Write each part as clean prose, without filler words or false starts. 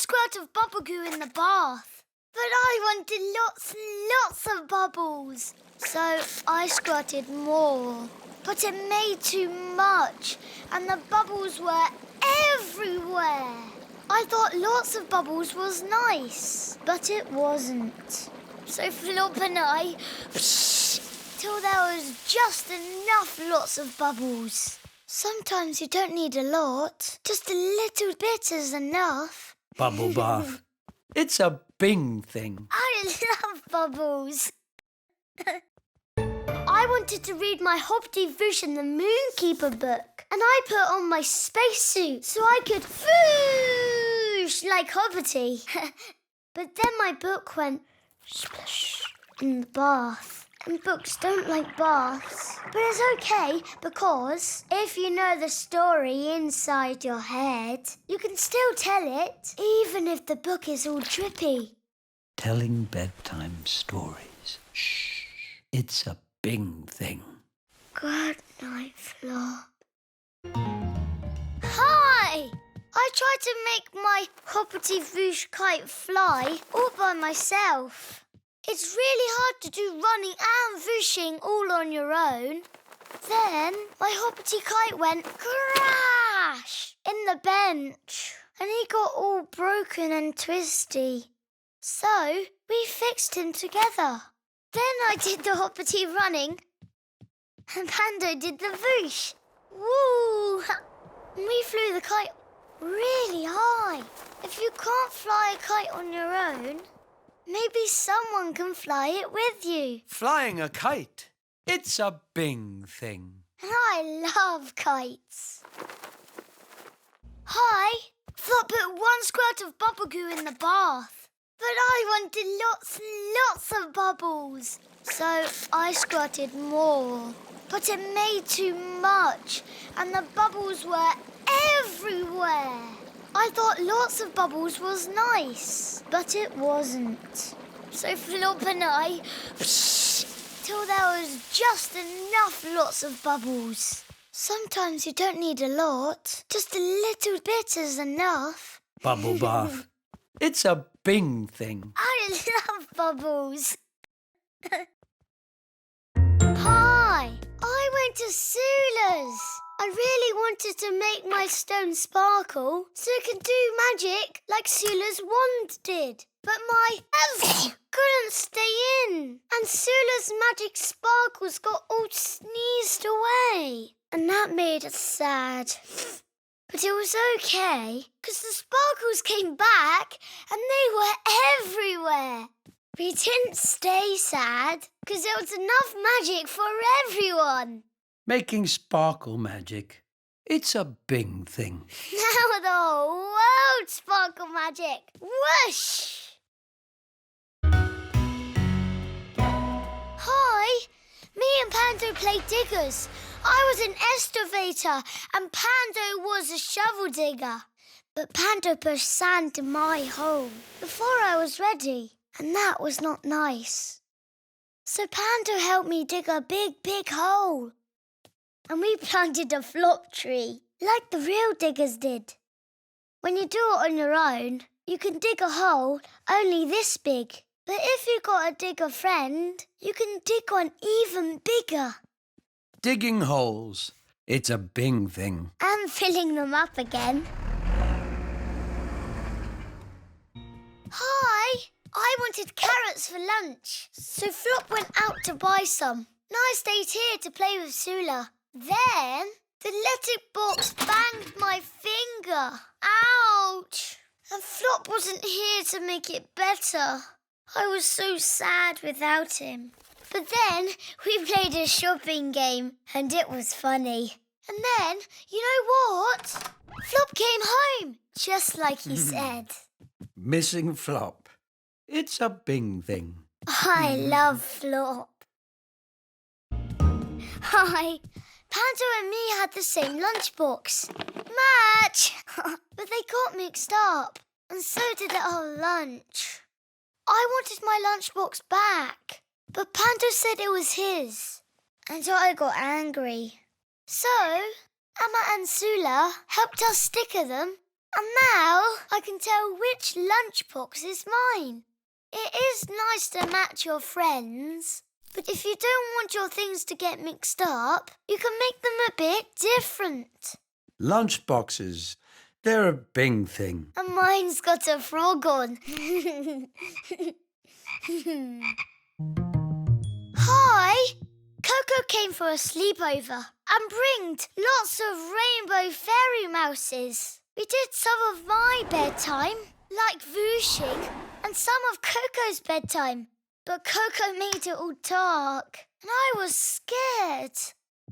squirt of bubble goo in the bath. But I wanted lots and lots of bubbles. So I squirted more. But it made too much, and the bubbles were everywhere. I thought lots of bubbles was nice, but it wasn't. So Flop and I, till there was just enough lots of bubbles. Sometimes you don't need a lot. Just a little bit is enough. Bubble bath. It's a Bing thing. I love bubbles. I wanted to read my Hoppity Voosh and the Moonkeeper book, and I put on my spacesuit so I could voosh like Hoppity. But then my book went splash in the bath, and books don't like baths. But it's okay, because if you know the story inside your head, you can still tell it, even if the book is all drippy. Telling bedtime stories. Shh. It's a Bing thing. Good night, Flop. Hi! I tried to make my Hoppity Voosh kite fly all by myself. It's really hard to do running and vooshing all on your own. Then my Hoppity kite went crash in the bench, and he got all broken and twisty. So we fixed him together. Then I did the Hoppity running, and Pando did the voosh. Woo! We flew the kite really high. If you can't fly a kite on your own, maybe someone can fly it with you. Flying a kite. It's a Bing thing. And I love kites. Hi! Flop put one squirt of bubble goo in the bath. But I wanted lots and lots of bubbles. So I squirted more. But it made too much, and the bubbles were everywhere. I thought lots of bubbles was nice, but it wasn't. So Flop and I, till there was just enough lots of bubbles. Sometimes you don't need a lot. Just a little bit is enough. Bubble bath. It's a Bing thing. I love bubbles. Hi! I went to Sula's. I really wanted to make my stone sparkle so it could do magic like Sula's wand did. But my couldn't stay in. And Sula's magic sparkles got all sneezed away. And that made us sad. But it was okay, because the sparkles came back and they were everywhere. We didn't stay sad, because there was enough magic for everyone. Making sparkle magic. It's a Bing thing. Now the whole world sparkle magic. Whoosh! Hi! Me and Pando played diggers. I was an excavator and Pando was a shovel digger. But Pando pushed sand in my hole before I was ready, and that was not nice. So Pando helped me dig a big, big hole. And we planted a flop tree, like the real diggers did. When you do it on your own, you can dig a hole only this big. But if you've got a digger friend, you can dig one even bigger. Digging holes. It's a Bing thing. And filling them up again. Hi! I wanted carrots for lunch, so Flop went out to buy some. And I stayed here to play with Sula. Then the electric box banged my finger. Ouch! And Flop wasn't here to make it better. I was so sad without him. But then we played a shopping game and it was funny. And then, you know what? Flop came home, just like he said. Missing Flop. It's a Bing thing. I love Flop. Hi. Pando and me had the same lunchbox. Match! But they got mixed up. And so did our lunch. I wanted my lunchbox back. But Pando said it was his. And so I got angry. So, Amma and Sula helped us sticker them. And now I can tell which lunchbox is mine. It is nice to match your friends, but if you don't want your things to get mixed up, you can make them a bit different. Lunchboxes, they're a Bing thing. And mine's got a frog on. Hi! Coco came for a sleepover and bringed lots of rainbow fairy mouses. We did some of my bedtime, like whooshing, and some of Coco's bedtime. But Coco made it all dark, and I was scared.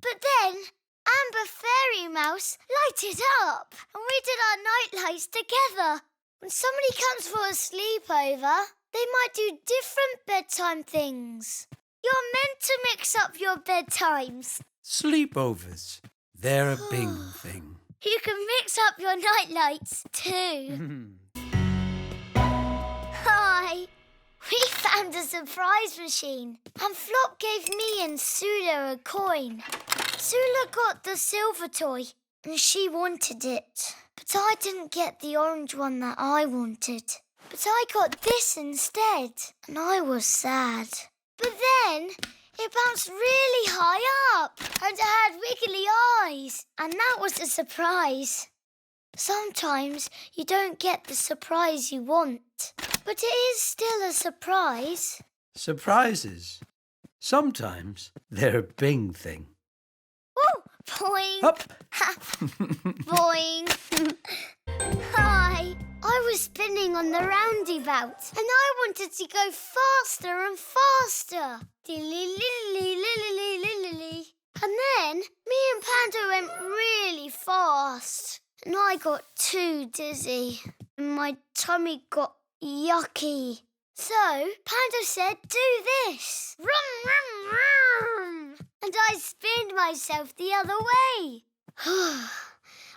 But then Amber Fairy Mouse lighted up, and we did our night lights together. When somebody comes for a sleepover, they might do different bedtime things. You're meant to mix up your bedtimes. Sleepovers, they're a Bing thing. You can mix up your night lights too. Hi! We found a surprise machine, and Flop gave me and Sula a coin. Sula got the silver toy, and she wanted it. But I didn't get the orange one that I wanted. But I got this instead, and I was sad. But then it bounced really high up, and it had wiggly eyes, and that was a surprise. Sometimes you don't get the surprise you want, but it is still a surprise. Surprises, sometimes they're a Bing thing. Woo! Boing! Up! Boing! Hi! I was spinning on the roundabout, and I wanted to go faster and faster. Dilly-lily-lily-lily-lily. And then me and Pando went really fast, and I got too dizzy, and my tummy got yucky. So Pando said, do this. Rum, rum, rum. And I spinned myself the other way.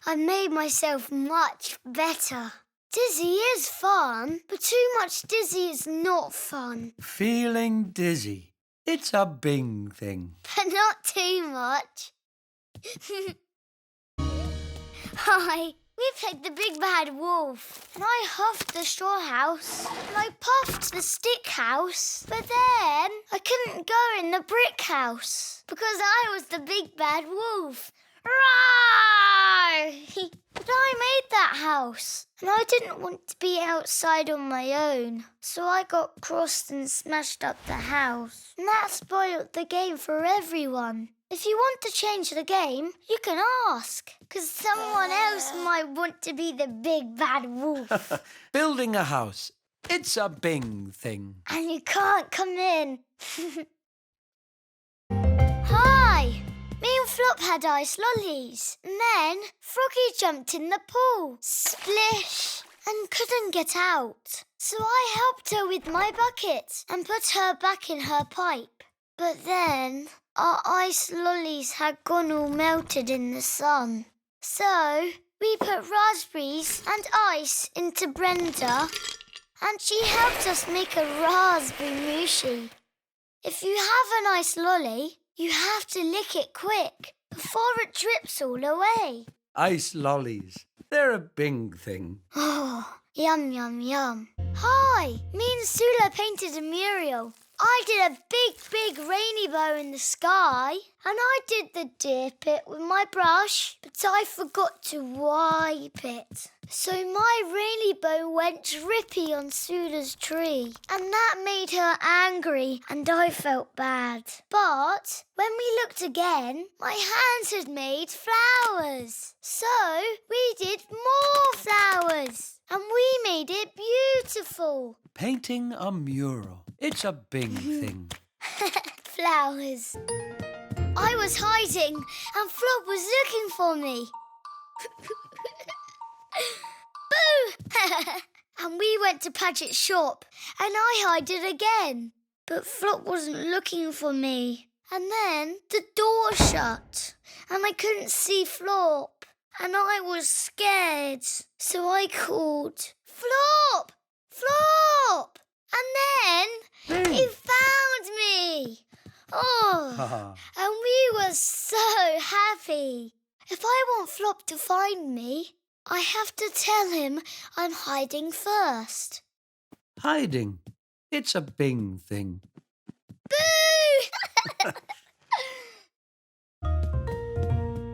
I made myself much better. Dizzy is fun, but too much dizzy is not fun. Feeling dizzy, it's a Bing thing. But not too much. Hi, we played the big bad wolf, and I huffed the straw house, and I puffed the stick house, but then I couldn't go in the brick house because I was the big bad wolf. Roar! But I made that house, and I didn't want to be outside on my own, so I got crossed and smashed up the house. And that spoiled the game for everyone. If you want to change the game, you can ask, because someone else might want to be the big bad wolf. Building a house, it's a Bing thing. And you can't come in. Hi! Me and Flop had ice lollies. And then Froggy jumped in the pool. Splish! And couldn't get out. So I helped her with my bucket and put her back in her pipe. But then our ice lollies had gone all melted in the sun. So we put raspberries and ice into Brenda, and she helped us make a raspberry mooshy. If you have an ice lolly, you have to lick it quick before it drips all away. Ice lollies, they're a Bing thing. Oh, yum, yum, yum. Hi, me and Sula painted a mural. I did a big rainy bow in the sky, and I did the dip it with my brush, but I forgot to wipe it. So my rainy bow went drippy on Sula's tree, and that made her angry, and I felt bad. But when we looked again, my hands had made flowers. So we did more flowers, and we made it beautiful. Painting a mural, it's a Bing thing. Flowers. I was hiding, and Flop was looking for me. Boo! And we went to Padgett's shop, and I hid again. But Flop wasn't looking for me. And then the door shut, and I couldn't see Flop, and I was scared. So I called, Flop! Flop! And then he found me. Oh, and we were so happy. If I want Flop to find me, I have to tell him I'm hiding first. Hiding. It's a Bing thing. Boo!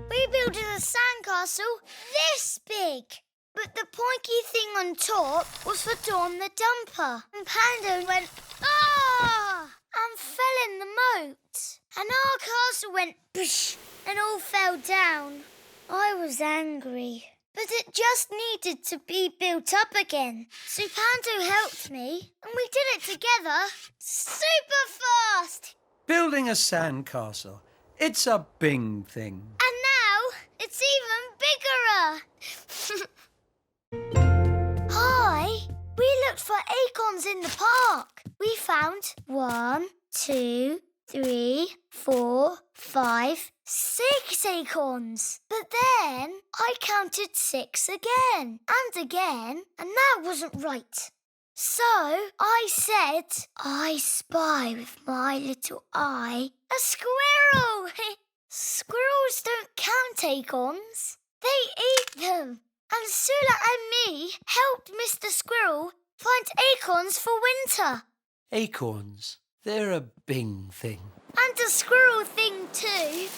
We built a sandcastle this big. But the pointy thing on top was for Dawn the Dumper. And Pando went, ah! And fell in the moat. And our castle went, psh, and all fell down. I was angry. But it just needed to be built up again. So Pando helped me, and we did it together super fast. Building a sandcastle. It's a Bing thing. And now it's even bigger. Hi! We looked for acorns in the park. We found 1, 2, 3, 4, 5, 6 acorns. But then I counted 6 again and again, and that wasn't right. So I said, I spy with my little eye a squirrel. Squirrels don't count acorns. They eat them. And Sula and me helped Mr. Squirrel find acorns for winter. Acorns. They're a Bing thing. And a squirrel thing too.